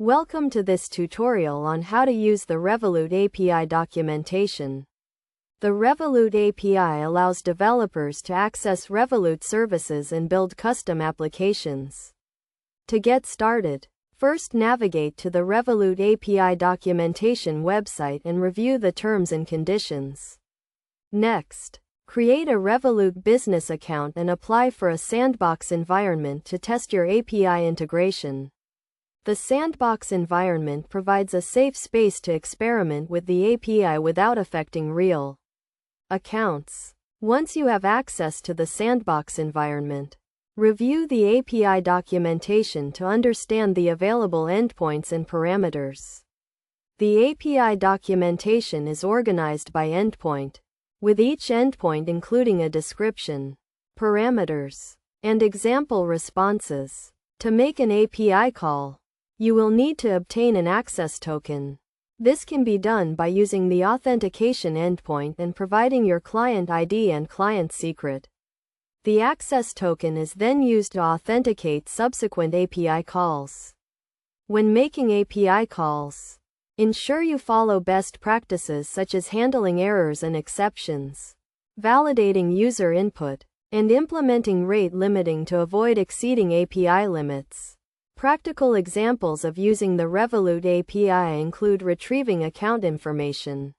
Welcome to this tutorial on how to use the Revolut API documentation. The Revolut API allows developers to access Revolut services and build custom applications. To get started, first navigate to the Revolut API documentation website and review the terms and conditions. Next, create a Revolut business account and apply for a sandbox environment to test your API integration. The sandbox environment provides a safe space to experiment with the API without affecting real accounts. Once you have access to the sandbox environment, review the API documentation to understand the available endpoints and parameters. The API documentation is organized by endpoint, with each endpoint including a description, parameters, and example responses. To make an API call, you will need to obtain an access token. This can be done by using the authentication endpoint and providing your client ID and client secret. The access token is then used to authenticate subsequent API calls. When making API calls, ensure you follow best practices such as handling errors and exceptions, validating user input, and implementing rate limiting to avoid exceeding API limits. Practical examples of using the Revolut API include retrieving account information,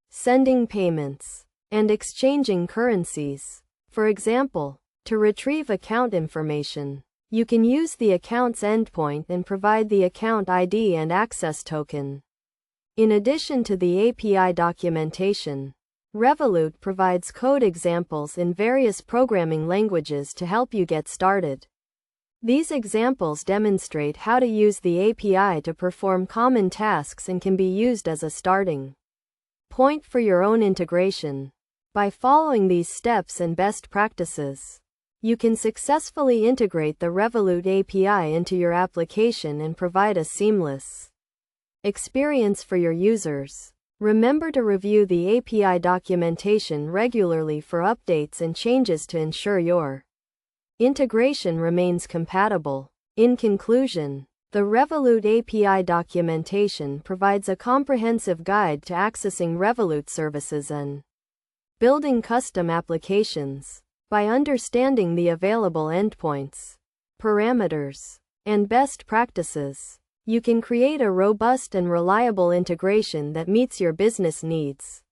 sending payments, and exchanging currencies. For example, to retrieve account information, you can use the account's endpoint and provide the account ID and access token. In addition to the API documentation, Revolut provides code examples in various programming languages to help you get started. These examples demonstrate how to use the API to perform common tasks and can be used as a starting point for your own integration. By following these steps and best practices, you can successfully integrate the Revolut API into your application and provide a seamless experience for your users. Remember to review the API documentation regularly for updates and changes to ensure your integration remains compatible. In conclusion, the Revolut API documentation provides a comprehensive guide to accessing Revolut services and building custom applications. By understanding the available endpoints, parameters, and best practices, you can create a robust and reliable integration that meets your business needs.